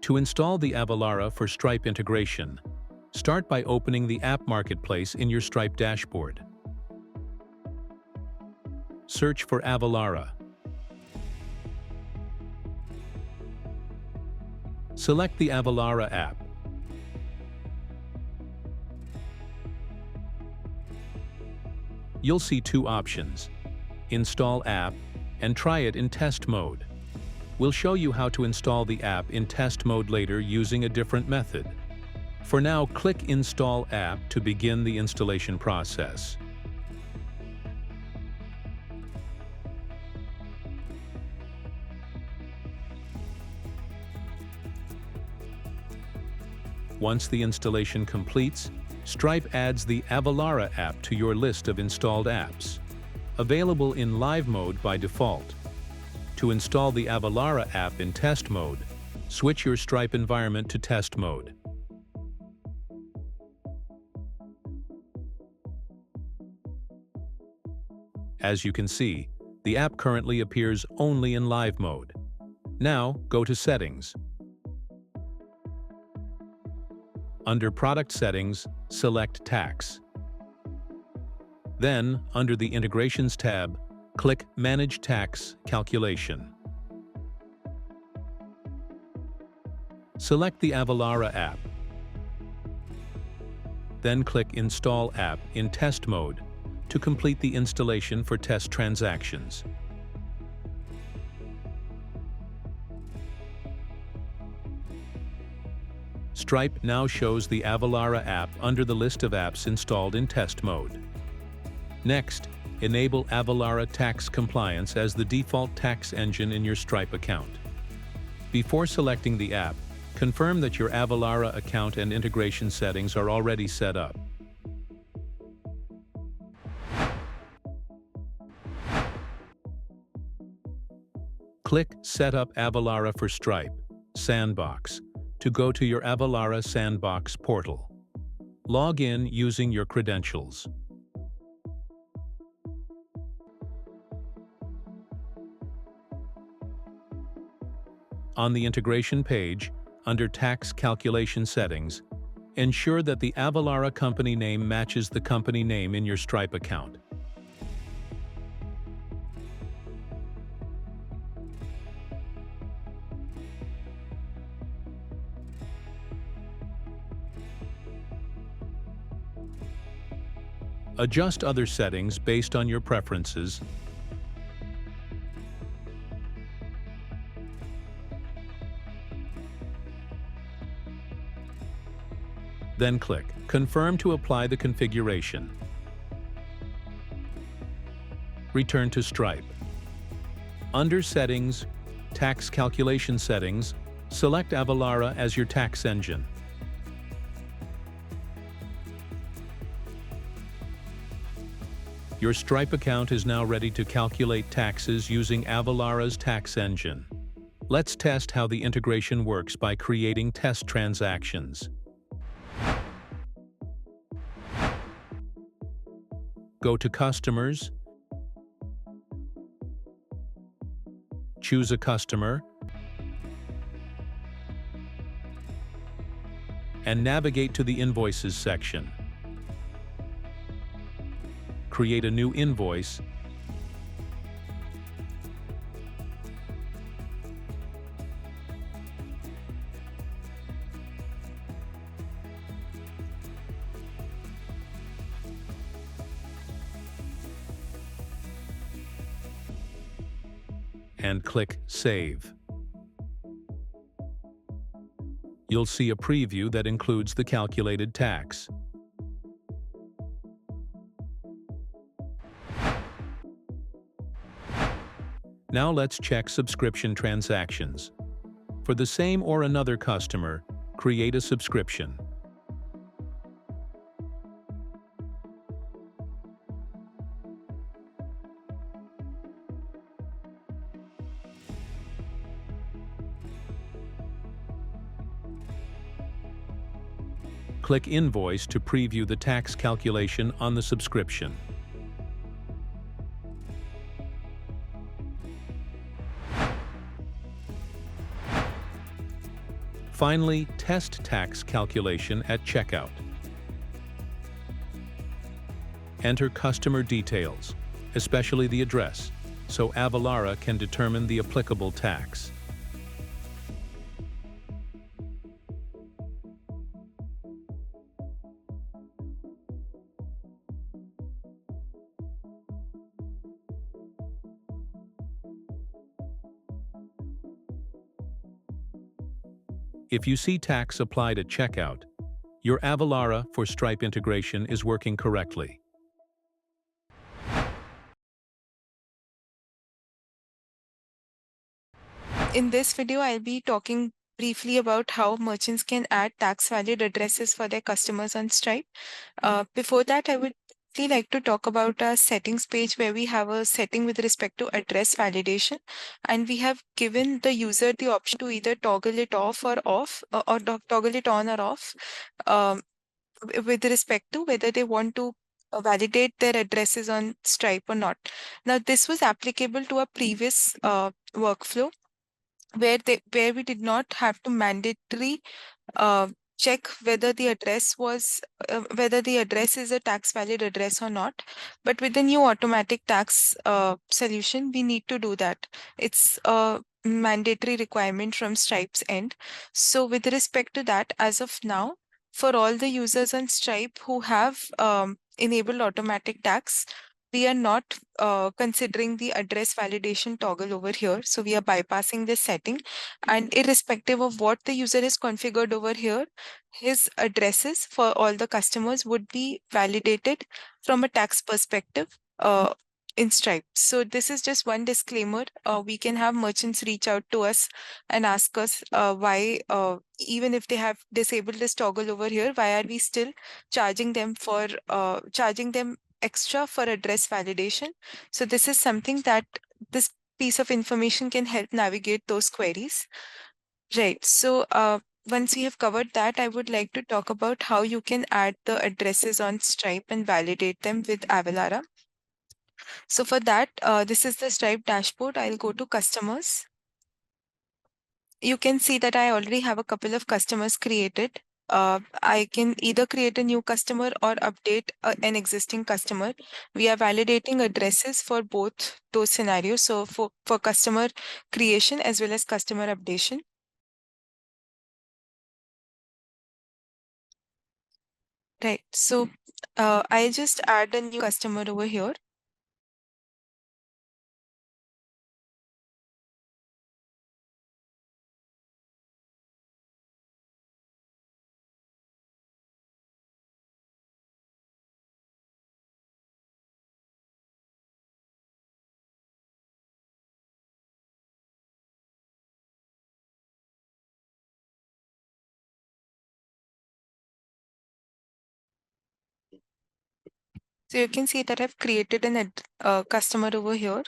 To install the Avalara for Stripe integration, start by opening the App Marketplace in your Stripe dashboard. Search for Avalara. Select the Avalara app. You'll see two options: Install App and try it in test mode. We'll show you how to install the app in test mode later using a different method. For now, click Install App to begin the installation process. Once the installation completes, Stripe adds the Avalara app to your list of installed apps, available in live mode by default. To install the Avalara app in test mode, switch your Stripe environment to test mode. As you can see, the app currently appears only in live mode. Now, go to Settings. Under Product Settings, select Tax. Then, under the Integrations tab, click Manage Tax Calculation. Select the Avalara app. Then click Install App in test mode to complete the installation for test transactions. Stripe now shows the Avalara app under the list of apps installed in test mode. Next, enable Avalara Tax Compliance as the default tax engine in your Stripe account. Before selecting the app, confirm that your Avalara account and integration settings are already set up. Click Set up Avalara for Stripe Sandbox to go to your Avalara Sandbox portal. Log in using your credentials. On the integration page, under Tax Calculation Settings, ensure that the Avalara company name matches the company name in your Stripe account. Adjust other settings based on your preferences. Then click Confirm to apply the configuration. Return to Stripe. Under Settings, Tax Calculation Settings, select Avalara as your tax engine. Your Stripe account is now ready to calculate taxes using Avalara's tax engine. Let's test how the integration works by creating test transactions. Go to Customers, choose a customer, and navigate to the Invoices section. Create a new invoice and click Save. You'll see a preview that includes the calculated tax. Now let's check subscription transactions. For the same or another customer, create a subscription. Click Invoice to preview the tax calculation on the subscription. Finally, test tax calculation at checkout. Enter customer details, especially the address, so Avalara can determine the applicable tax. If you see tax applied at checkout, your Avalara for Stripe integration is working correctly. In this video, I'll be talking briefly about how merchants can add tax valid addresses for their customers on Stripe. Before that, I would really like to talk about our settings page where we have a setting with respect to address validation, and we have given the user the option to either toggle it off or toggle it on or off um, with respect to whether they want to validate their addresses on Stripe or not. Now, this was applicable to a previous workflow where we did not have to mandatory uh, check whether the address is a tax valid address or not. But with the new automatic tax solution, we need to do that. It's a mandatory requirement from Stripe's end. So with respect to that, as of now, for all the users on Stripe who have enabled automatic tax, we are not considering the address validation toggle over here. So we are bypassing this setting. And irrespective of what the user is configured over here, his addresses for all the customers would be validated from a tax perspective in Stripe. So this is just one disclaimer. We can have merchants reach out to us and ask us why, even if they have disabled this toggle over here, why are we still charging them extra for address validation? So this is something that this piece of information can help navigate those queries. Right. So once we have covered that, I would like to talk about how you can add the addresses on Stripe and validate them with Avalara. So for that, this is the Stripe dashboard. I'll go to customers. You can see that I already have a couple of customers created. I can either create a new customer or update an existing customer. We are validating addresses for both those scenarios. So for customer creation as well as customer updation. Right. So I'll just add a new customer over here. So you can see that I've created an customer over here.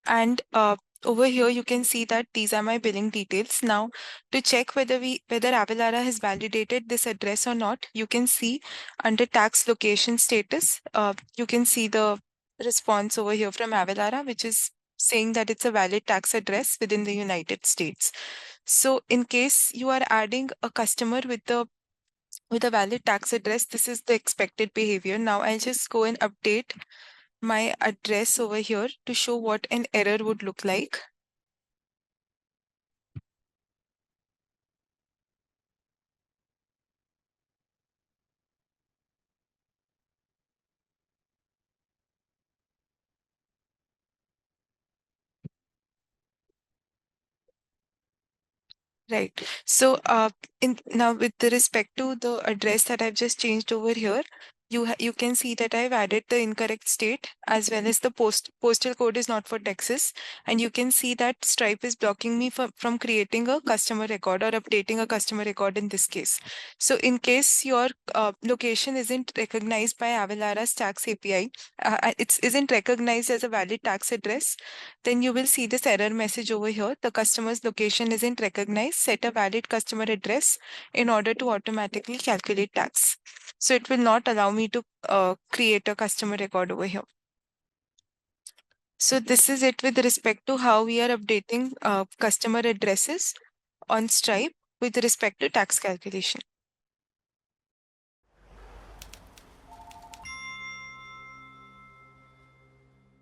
And over here, you can see that these are my billing details. Now, to check whether Avalara has validated this address or not, you can see under tax location status, you can see the response over here from Avalara, which is saying that it's a valid tax address within the United States. So in case you are adding a customer with a valid tax address, this is the expected behavior. Now I'll just go and update my address over here to show what an error would look like. Right. So, in now with the respect to the address that I've just changed over here, you can see that I've added the incorrect state as well as the postal code is not for Texas, and you can see that Stripe is blocking me from creating a customer record or updating a customer record in this case. So, in case your location isn't recognized by Avalara's tax API, it isn't recognized as a valid tax address, then you will see this error message over here. The customer's location isn't recognized. Set a valid customer address in order to automatically calculate tax. So it will not allow me to create a customer record over here. So this is it with respect to how we are updating customer addresses. on Stripe with respect to tax calculation.